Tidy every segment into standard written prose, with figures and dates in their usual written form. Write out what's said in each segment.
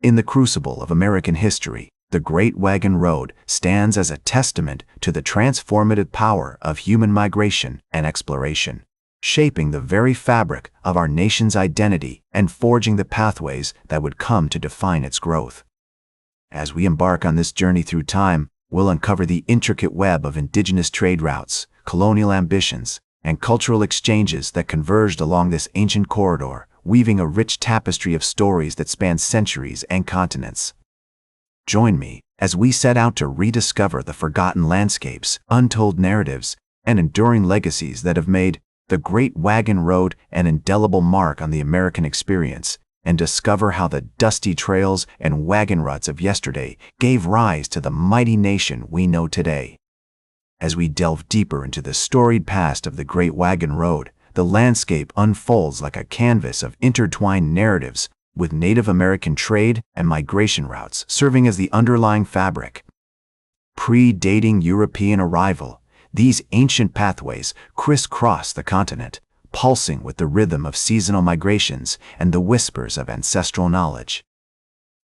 In the crucible of American history, the Great Wagon Road stands as a testament to the transformative power of human migration and exploration, shaping the very fabric of our nation's identity and forging the pathways that would come to define its growth. As we embark on this journey through time, we'll uncover the intricate web of indigenous trade routes, colonial ambitions, and cultural exchanges that converged along this ancient corridor, weaving a rich tapestry of stories that span centuries and continents. Join me as we set out to rediscover the forgotten landscapes, untold narratives, and enduring legacies that have made the Great Wagon Road an indelible mark on the American experience, and discover how the dusty trails and wagon ruts of yesterday gave rise to the mighty nation we know today. As we delve deeper into the storied past of the Great Wagon Road, the landscape unfolds like a canvas of intertwined narratives, with Native American trade and migration routes serving as the underlying fabric. Predating European arrival, these ancient pathways crisscross the continent, pulsing with the rhythm of seasonal migrations and the whispers of ancestral knowledge.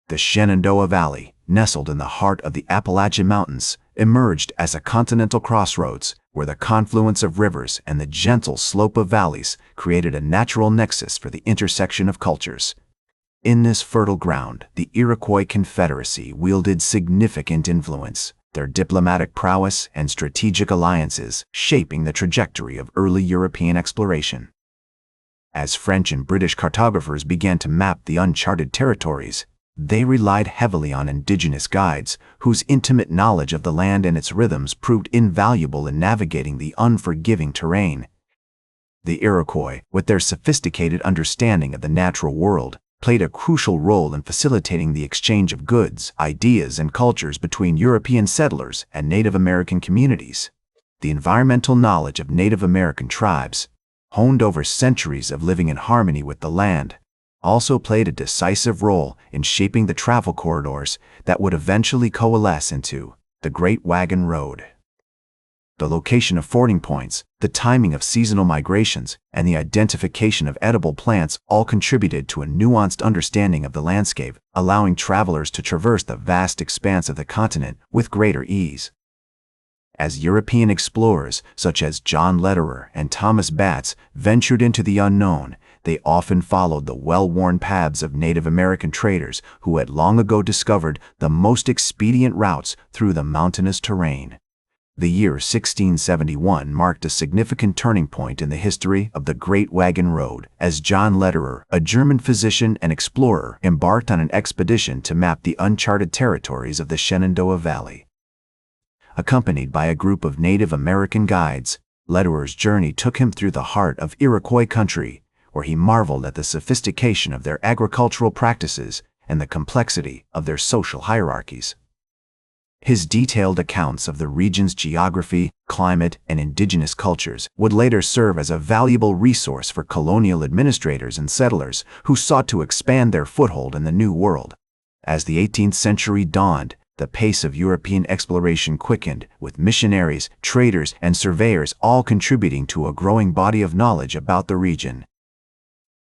The Shenandoah Valley, nestled in the heart of the Appalachian Mountains, emerged as a continental crossroads where the confluence of rivers and the gentle slope of valleys created a natural nexus for the intersection of cultures. In this fertile ground, the Iroquois Confederacy wielded significant influence, their diplomatic prowess and strategic alliances shaping the trajectory of early European exploration. As French and British cartographers began to map the uncharted territories, they relied heavily on indigenous guides, whose intimate knowledge of the land and its rhythms proved invaluable in navigating the unforgiving terrain. The Iroquois, with their sophisticated understanding of the natural world, played a crucial role in facilitating the exchange of goods, ideas, and cultures between European settlers and Native American communities. The environmental knowledge of Native American tribes, honed over centuries of living in harmony with the land, also played a decisive role in shaping the travel corridors that would eventually coalesce into the Great Wagon Road. The location of fording points, the timing of seasonal migrations, and the identification of edible plants all contributed to a nuanced understanding of the landscape, allowing travelers to traverse the vast expanse of the continent with greater ease. As European explorers such as John Lederer and Thomas Batts ventured into the unknown, they often followed the well-worn paths of Native American traders who had long ago discovered the most expedient routes through the mountainous terrain. The year 1671 marked a significant turning point in the history of the Great Wagon Road, as John Lederer, a German physician and explorer, embarked on an expedition to map the uncharted territories of the Shenandoah Valley. Accompanied by a group of Native American guides, Lederer's journey took him through the heart of Iroquois country, where he marveled at the sophistication of their agricultural practices and the complexity of their social hierarchies. His detailed accounts of the region's geography, climate, and indigenous cultures would later serve as a valuable resource for colonial administrators and settlers who sought to expand their foothold in the New World. As the 18th century dawned, the pace of European exploration quickened, with missionaries, traders, and surveyors all contributing to a growing body of knowledge about the region.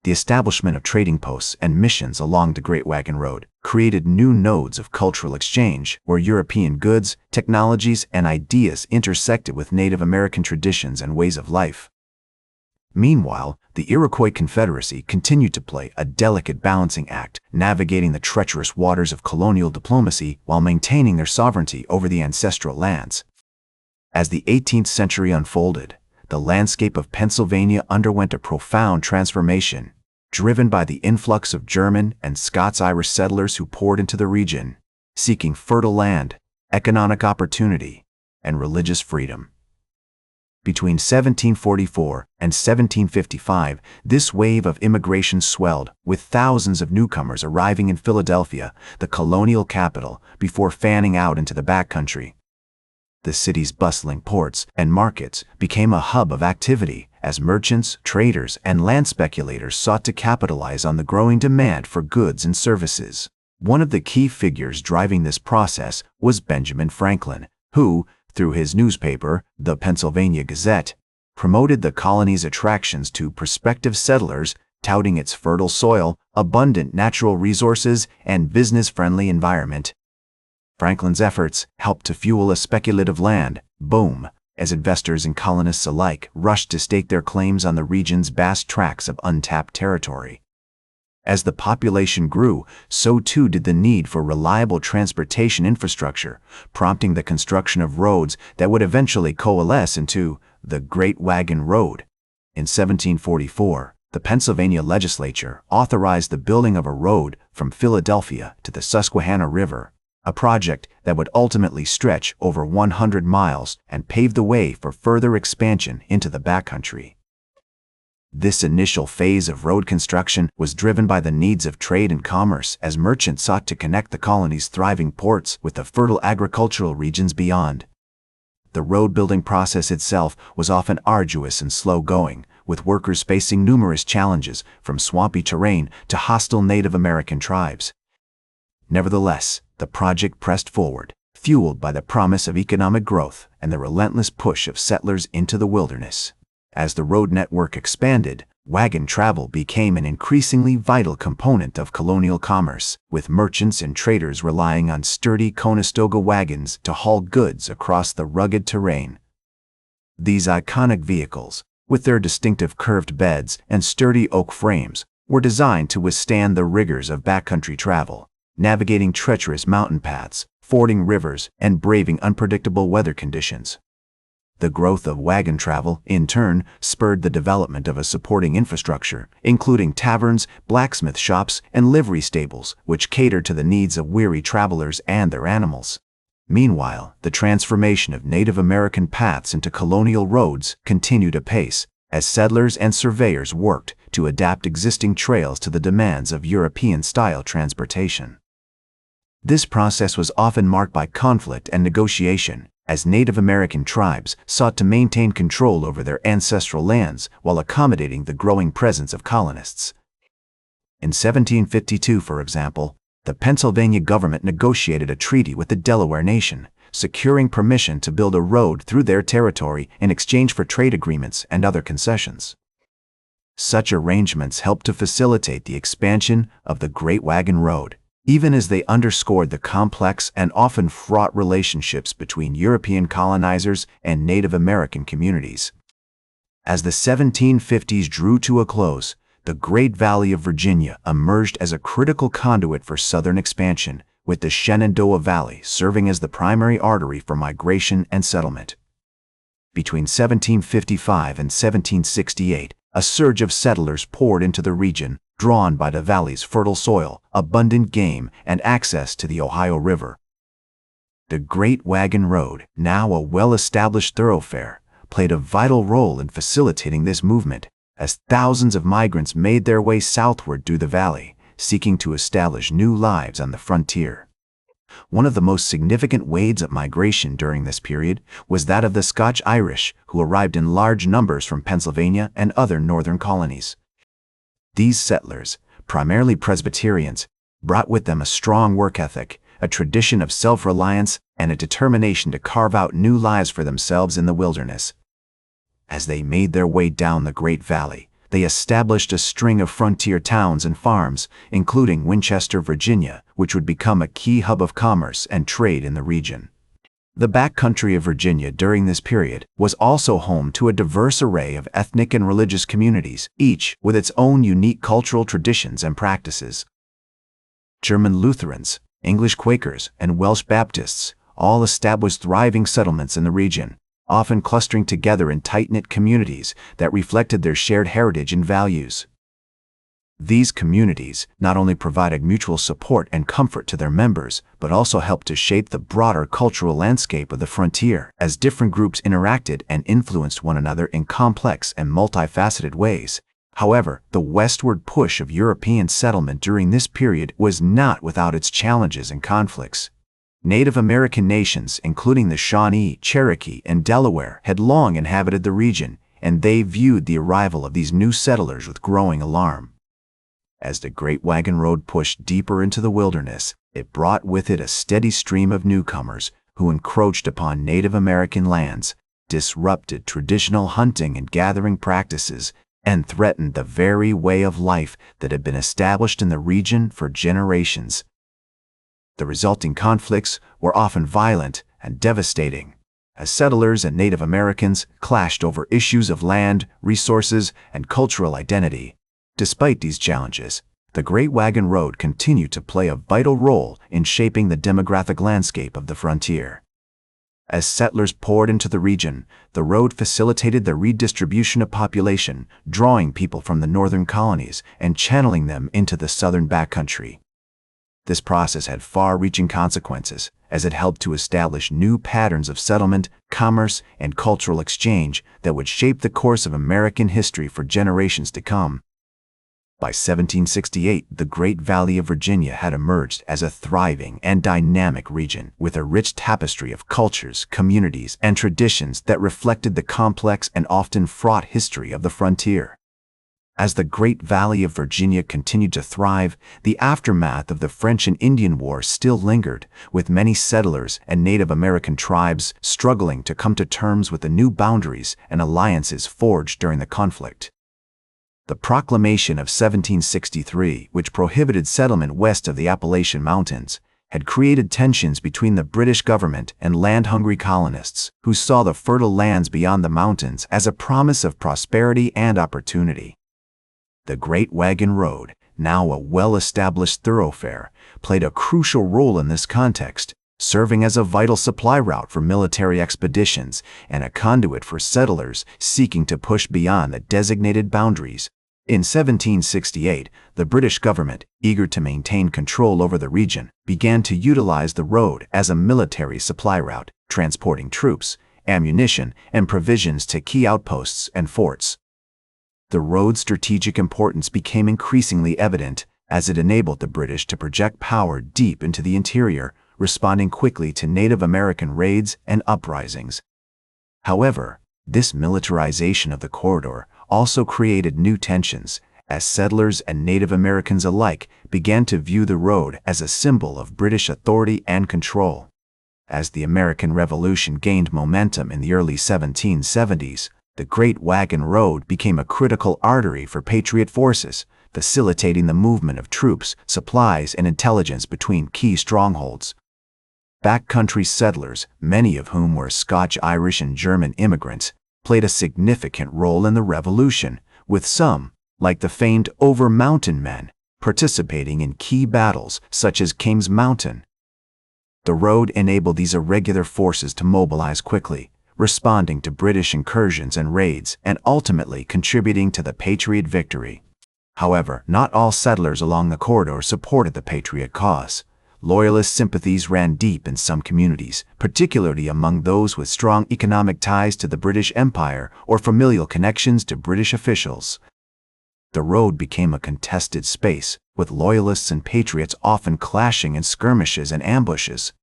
The establishment of trading posts and missions along the Great Wagon Road created new nodes of cultural exchange where European goods, technologies, and ideas intersected with Native American traditions and ways of life. Meanwhile, the Iroquois Confederacy continued to play a delicate balancing act, navigating the treacherous waters of colonial diplomacy while maintaining their sovereignty over the ancestral lands. As the 18th century unfolded, the landscape of Pennsylvania underwent a profound transformation, driven by the influx of German and Scots-Irish settlers who poured into the region, seeking fertile land, economic opportunity, and religious freedom. Between 1744 and 1755, this wave of immigration swelled, with thousands of newcomers arriving in Philadelphia, the colonial capital, before fanning out into the backcountry. The city's bustling ports and markets became a hub of activity as merchants, traders, and land speculators sought to capitalize on the growing demand for goods and services. One of the key figures driving this process was Benjamin Franklin, who, through his newspaper, the Pennsylvania Gazette, promoted the colony's attractions to prospective settlers touting its fertile soil, abundant natural resources, and business-friendly environment. Franklin's efforts helped to fuel a speculative land boom, as investors and colonists alike rushed to stake their claims on the region's vast tracts of untapped territory. As the population grew, so too did the need for reliable transportation infrastructure, prompting the construction of roads that would eventually coalesce into the Great Wagon Road. In 1744, the Pennsylvania legislature authorized the building of a road from Philadelphia to the Susquehanna River, a project that would ultimately stretch over 100 miles and pave the way for further expansion into the backcountry. This initial phase of road construction was driven by the needs of trade and commerce as merchants sought to connect the colony's thriving ports with the fertile agricultural regions beyond. The road-building process itself was often arduous and slow-going, with workers facing numerous challenges from swampy terrain to hostile Native American tribes. Nevertheless, the project pressed forward, fueled by the promise of economic growth and the relentless push of settlers into the wilderness. As the road network expanded, wagon travel became an increasingly vital component of colonial commerce, with merchants and traders relying on sturdy Conestoga wagons to haul goods across the rugged terrain. These iconic vehicles, with their distinctive curved beds and sturdy oak frames, were designed to withstand the rigors of backcountry travel, navigating treacherous mountain paths, fording rivers, and braving unpredictable weather conditions. The growth of wagon travel, in turn, spurred the development of a supporting infrastructure, including taverns, blacksmith shops, and livery stables, which catered to the needs of weary travelers and their animals. Meanwhile, the transformation of Native American paths into colonial roads continued apace, as settlers and surveyors worked to adapt existing trails to the demands of European-style transportation. This process was often marked by conflict and negotiation, as Native American tribes sought to maintain control over their ancestral lands while accommodating the growing presence of colonists. In 1752, for example, the Pennsylvania government negotiated a treaty with the Delaware Nation, securing permission to build a road through their territory in exchange for trade agreements and other concessions. Such arrangements helped to facilitate the expansion of the Great Wagon Road, even as they underscored the complex and often fraught relationships between European colonizers and Native American communities. As the 1750s drew to a close, the Great Valley of Virginia emerged as a critical conduit for southern expansion, with the Shenandoah Valley serving as the primary artery for migration and settlement. Between 1755 and 1768, a surge of settlers poured into the region, drawn by the valley's fertile soil, abundant game, and access to the Ohio River. The Great Wagon Road, now a well-established thoroughfare, played a vital role in facilitating this movement, as thousands of migrants made their way southward through the valley, seeking to establish new lives on the frontier. One of the most significant waves of migration during this period was that of the Scotch-Irish, who arrived in large numbers from Pennsylvania and other northern colonies. These settlers, primarily Presbyterians, brought with them a strong work ethic, a tradition of self-reliance, and a determination to carve out new lives for themselves in the wilderness. As they made their way down the Great Valley, they established a string of frontier towns and farms, including Winchester, Virginia, which would become a key hub of commerce and trade in the region. The backcountry of Virginia during this period was also home to a diverse array of ethnic and religious communities, each with its own unique cultural traditions and practices. German Lutherans, English Quakers, and Welsh Baptists all established thriving settlements in the region, often clustering together in tight-knit communities that reflected their shared heritage and values. These communities not only provided mutual support and comfort to their members, but also helped to shape the broader cultural landscape of the frontier as different groups interacted and influenced one another in complex and multifaceted ways. However, the westward push of European settlement during this period was not without its challenges and conflicts. Native American nations, including the Shawnee, Cherokee, and Delaware, had long inhabited the region, and they viewed the arrival of these new settlers with growing alarm. As the Great Wagon Road pushed deeper into the wilderness, it brought with it a steady stream of newcomers who encroached upon Native American lands, disrupted traditional hunting and gathering practices, and threatened the very way of life that had been established in the region for generations. The resulting conflicts were often violent and devastating, as settlers and Native Americans clashed over issues of land, resources, and cultural identity. Despite these challenges, the Great Wagon Road continued to play a vital role in shaping the demographic landscape of the frontier. As settlers poured into the region, the road facilitated the redistribution of population, drawing people from the northern colonies and channeling them into the southern backcountry. This process had far-reaching consequences, as it helped to establish new patterns of settlement, commerce, and cultural exchange that would shape the course of American history for generations to come. By 1768, the Great Valley of Virginia had emerged as a thriving and dynamic region with a rich tapestry of cultures, communities, and traditions that reflected the complex and often fraught history of the frontier. As the Great Valley of Virginia continued to thrive, the aftermath of the French and Indian War still lingered, with many settlers and Native American tribes struggling to come to terms with the new boundaries and alliances forged during the conflict. The Proclamation of 1763, which prohibited settlement west of the Appalachian Mountains, had created tensions between the British government and land-hungry colonists, who saw the fertile lands beyond the mountains as a promise of prosperity and opportunity. The Great Wagon Road, now a well-established thoroughfare, played a crucial role in this context, serving as a vital supply route for military expeditions and a conduit for settlers seeking to push beyond the designated boundaries. In 1768, the British government, eager to maintain control over the region, began to utilize the road as a military supply route, transporting troops, ammunition, and provisions to key outposts and forts. The road's strategic importance became increasingly evident as it enabled the British to project power deep into the interior, responding quickly to Native American raids and uprisings. However, this militarization of the corridor also created new tensions, as settlers and Native Americans alike began to view the road as a symbol of British authority and control. As the American Revolution gained momentum in the early 1770s, the Great Wagon Road became a critical artery for Patriot forces, facilitating the movement of troops, supplies, and intelligence between key strongholds. Backcountry settlers, many of whom were Scotch, Irish, and German immigrants, played a significant role in the Revolution, with some, like the famed Over Mountain Men, participating in key battles such as Kings Mountain. The road enabled these irregular forces to mobilize quickly, responding to British incursions and raids, and ultimately contributing to the Patriot victory. However, not all settlers along the corridor supported the Patriot cause. Loyalist sympathies ran deep in some communities, particularly among those with strong economic ties to the British Empire or familial connections to British officials. The road became a contested space, with loyalists and patriots often clashing in skirmishes and ambushes.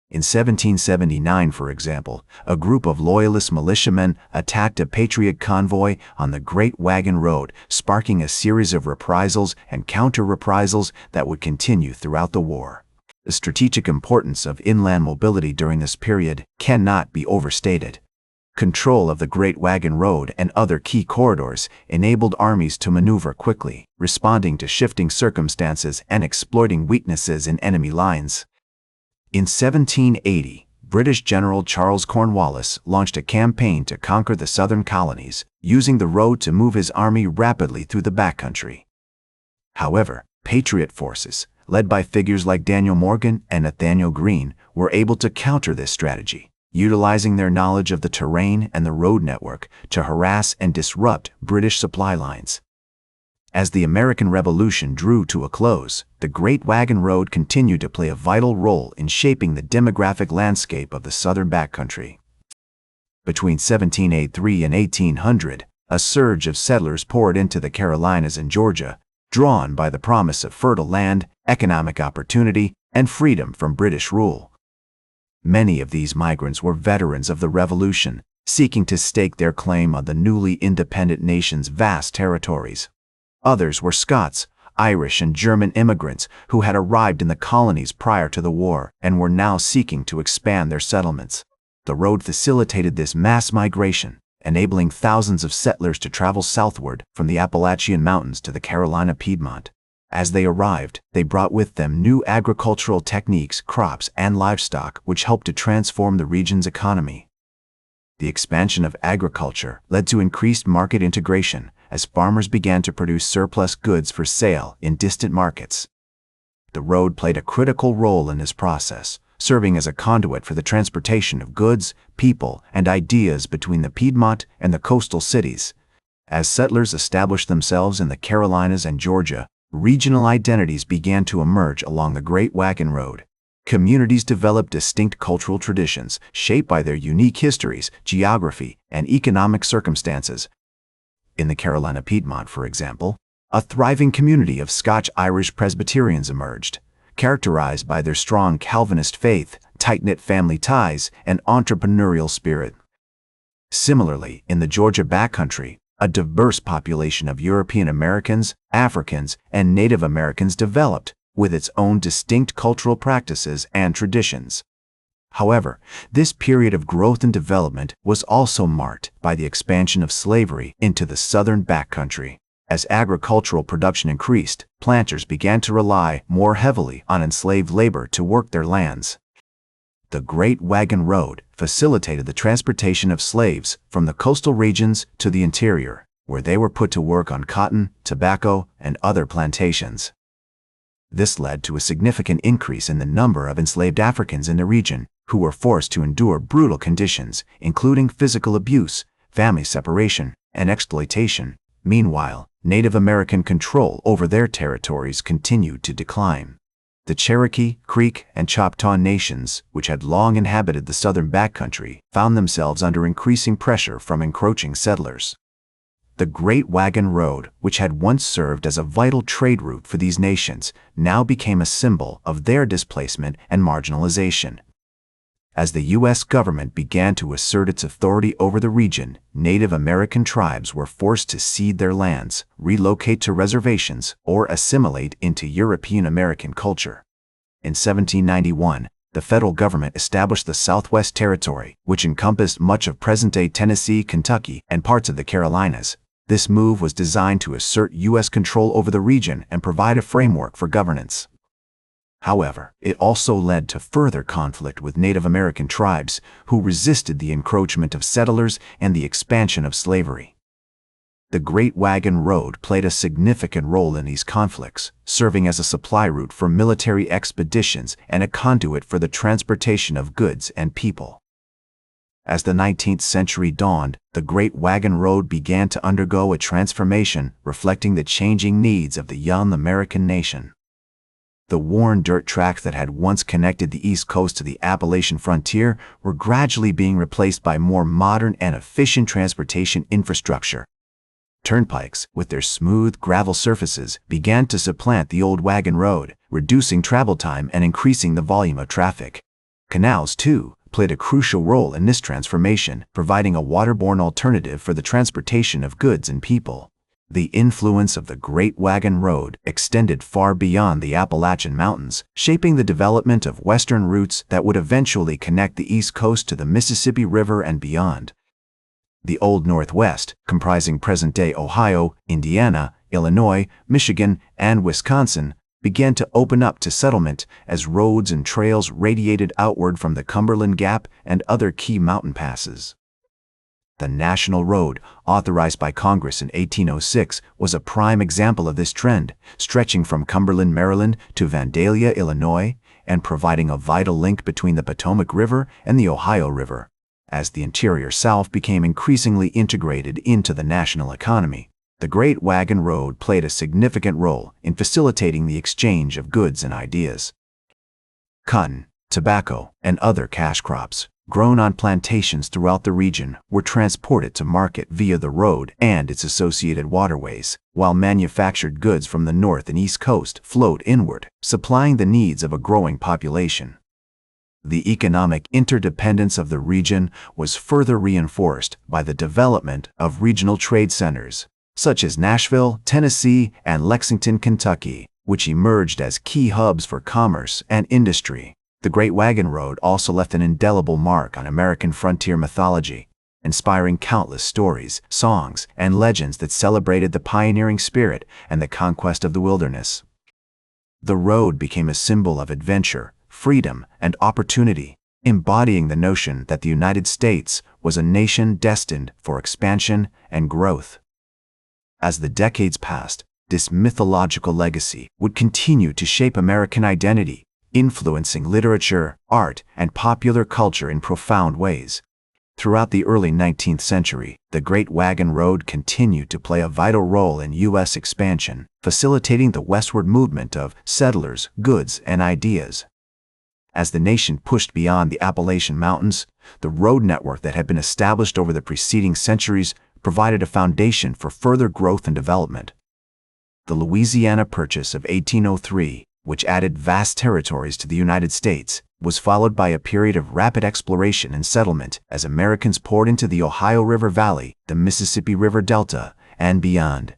In 1779, for example, a group of loyalist militiamen attacked a Patriot convoy on the Great Wagon Road, sparking a series of reprisals and counter-reprisals that would continue throughout the war. The strategic importance of inland mobility during this period cannot be overstated. Control of the Great Wagon Road and other key corridors enabled armies to maneuver quickly, responding to shifting circumstances and exploiting weaknesses in enemy lines. In 1780, British General Charles Cornwallis launched a campaign to conquer the southern colonies, using the road to move his army rapidly through the backcountry. However, Patriot forces, led by figures like Daniel Morgan and Nathanael Greene, were able to counter this strategy, utilizing their knowledge of the terrain and the road network to harass and disrupt British supply lines. As the American Revolution drew to a close, the Great Wagon Road continued to play a vital role in shaping the demographic landscape of the southern backcountry. Between 1783 and 1800, a surge of settlers poured into the Carolinas and Georgia, drawn by the promise of fertile land, economic opportunity, and freedom from British rule. Many of these migrants were veterans of the Revolution, seeking to stake their claim on the newly independent nation's vast territories. Others were Scots, Irish, and German immigrants who had arrived in the colonies prior to the war and were now seeking to expand their settlements. The road facilitated this mass migration, enabling thousands of settlers to travel southward from the Appalachian Mountains to the Carolina Piedmont. As they arrived, they brought with them new agricultural techniques, crops, and livestock, which helped to transform the region's economy. The expansion of agriculture led to increased market integration as farmers began to produce surplus goods for sale in distant markets. The road played a critical role in this process, serving as a conduit for the transportation of goods, people, and ideas between the Piedmont and the coastal cities. As settlers established themselves in the Carolinas and Georgia, regional identities began to emerge along the Great Wagon Road. Communities developed distinct cultural traditions shaped by their unique histories, geography, and economic circumstances. In the Carolina Piedmont, for example, a thriving community of Scotch-Irish Presbyterians emerged, characterized by their strong Calvinist faith, tight-knit family ties, and entrepreneurial spirit. Similarly, in the Georgia backcountry, a diverse population of European Americans, Africans, and Native Americans developed, with its own distinct cultural practices and traditions. However, this period of growth and development was also marked by the expansion of slavery into the southern backcountry. As agricultural production increased, planters began to rely more heavily on enslaved labor to work their lands. The Great Wagon Road facilitated the transportation of slaves from the coastal regions to the interior, where they were put to work on cotton, tobacco, and other plantations. This led to a significant increase in the number of enslaved Africans in the region, who were forced to endure brutal conditions, including physical abuse, family separation, and exploitation. Meanwhile, Native American control over their territories continued to decline. The Cherokee, Creek, and Choctaw nations, which had long inhabited the southern backcountry, found themselves under increasing pressure from encroaching settlers. The Great Wagon Road, which had once served as a vital trade route for these nations, now became a symbol of their displacement and marginalization. As the U.S. government began to assert its authority over the region, Native American tribes were forced to cede their lands, relocate to reservations, or assimilate into European American culture. In 1791, the federal government established the Southwest Territory, which encompassed much of present-day Tennessee, Kentucky, and parts of the Carolinas. This move was designed to assert U.S. control over the region and provide a framework for governance. However, it also led to further conflict with Native American tribes, who resisted the encroachment of settlers and the expansion of slavery. The Great Wagon Road played a significant role in these conflicts, serving as a supply route for military expeditions and a conduit for the transportation of goods and people. As the 19th century dawned, the Great Wagon Road began to undergo a transformation reflecting the changing needs of the young American nation. The worn dirt tracks that had once connected the East Coast to the Appalachian frontier were gradually being replaced by more modern and efficient transportation infrastructure. Turnpikes, with their smooth gravel surfaces, began to supplant the old wagon road, reducing travel time and increasing the volume of traffic. Canals, too, played a crucial role in this transformation, providing a waterborne alternative for the transportation of goods and people. The influence of the Great Wagon Road extended far beyond the Appalachian Mountains, shaping the development of western routes that would eventually connect the East Coast to the Mississippi River and beyond. The Old Northwest, comprising present-day Ohio, Indiana, Illinois, Michigan, and Wisconsin, began to open up to settlement as roads and trails radiated outward from the Cumberland Gap and other key mountain passes. The National Road, authorized by Congress in 1806, was a prime example of this trend, stretching from Cumberland, Maryland to Vandalia, Illinois, and providing a vital link between the Potomac River and the Ohio River. As the interior South became increasingly integrated into the national economy, the Great Wagon Road played a significant role in facilitating the exchange of goods and ideas. Cotton, tobacco, and other cash crops, grown on plantations throughout the region, were transported to market via the road and its associated waterways, while manufactured goods from the North and East Coast flowed inward, supplying the needs of a growing population. The economic interdependence of the region was further reinforced by the development of regional trade centers, such as Nashville, Tennessee, and Lexington, Kentucky, which emerged as key hubs for commerce and industry. The Great Wagon Road also left an indelible mark on American frontier mythology. inspiring countless stories, songs, and legends that celebrated the pioneering spirit and the conquest of the wilderness. The road became a symbol of adventure, freedom, and opportunity, embodying the notion that the United States was a nation destined for expansion and growth. As the decades passed, this mythological legacy would continue to shape American identity, influencing literature, art, and popular culture in profound ways. Throughout the early 19th century, the Great Wagon Road continued to play a vital role in U.S. expansion, facilitating the westward movement of settlers, goods, and ideas. As the nation pushed beyond the Appalachian Mountains, the road network that had been established over the preceding centuries provided a foundation for further growth and development. The Louisiana Purchase of 1803, which added vast territories to the United States, was followed by a period of rapid exploration and settlement as Americans poured into the Ohio River Valley, the Mississippi River Delta, and beyond.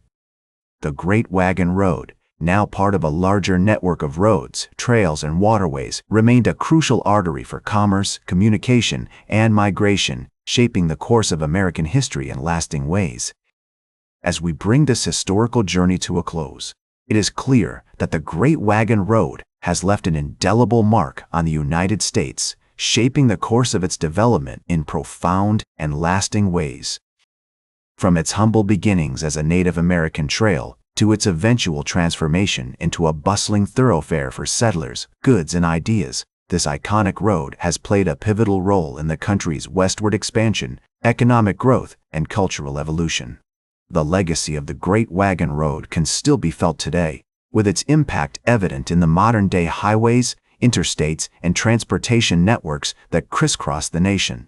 The Great Wagon Road, now part of a larger network of roads, trails, and waterways, remained a crucial artery for commerce, communication, and migration, shaping the course of American history in lasting ways. As we bring this historical journey to a close, it is clear that the Great Wagon Road has left an indelible mark on the United States, shaping the course of its development in profound and lasting ways. From its humble beginnings as a Native American trail to its eventual transformation into a bustling thoroughfare for settlers, goods, and ideas, this iconic road has played a pivotal role in the country's westward expansion, economic growth, and cultural evolution. The legacy of the Great Wagon Road can still be felt today, with its impact evident in the modern-day highways, interstates, and transportation networks that crisscross the nation.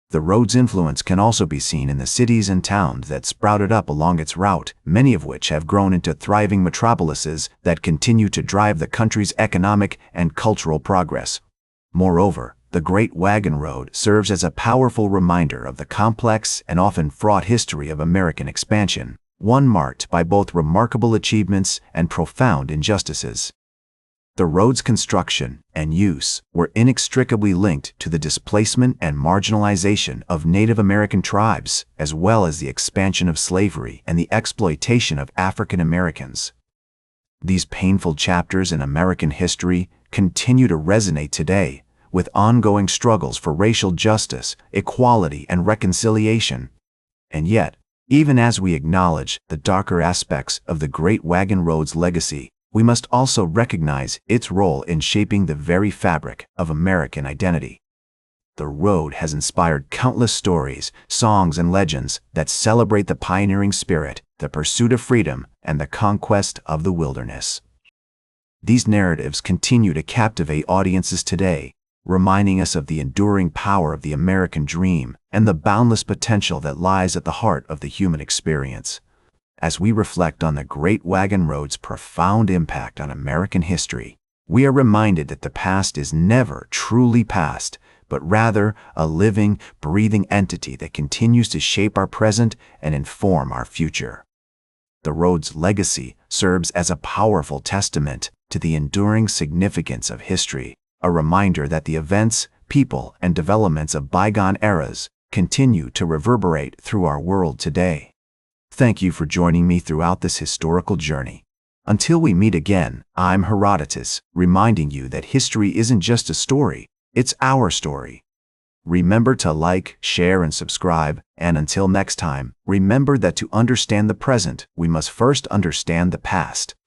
The road's influence can also be seen in the cities and towns that sprouted up along its route, many of which have grown into thriving metropolises that continue to drive the country's economic and cultural progress. Moreover, the Great Wagon Road serves as a powerful reminder of the complex and often fraught history of American expansion, one marked by both remarkable achievements and profound injustices. The road's construction and use were inextricably linked to the displacement and marginalization of Native American tribes, as well as the expansion of slavery and the exploitation of African Americans. These painful chapters in American history continue to resonate today, with ongoing struggles for racial justice, equality, and reconciliation. And yet, even as we acknowledge the darker aspects of the Great Wagon Road's legacy, we must also recognize its role in shaping the very fabric of American identity. The road has inspired countless stories, songs, and legends that celebrate the pioneering spirit, the pursuit of freedom, and the conquest of the wilderness. These narratives continue to captivate audiences today, reminding us of the enduring power of the American dream and the boundless potential that lies at the heart of the human experience. As we reflect on the Great Wagon Road's profound impact on American history, we are reminded that the past is never truly past, but rather a living, breathing entity that continues to shape our present and inform our future. The road's legacy serves as a powerful testament to the enduring significance of history, a reminder that the events, people, and developments of bygone eras continue to reverberate through our world today. Thank you for joining me throughout this historical journey. Until we meet again, I'm Herodotus, reminding you that history isn't just a story, it's our story. Remember to like, share, and subscribe, and until next time, remember that to understand the present, we must first understand the past.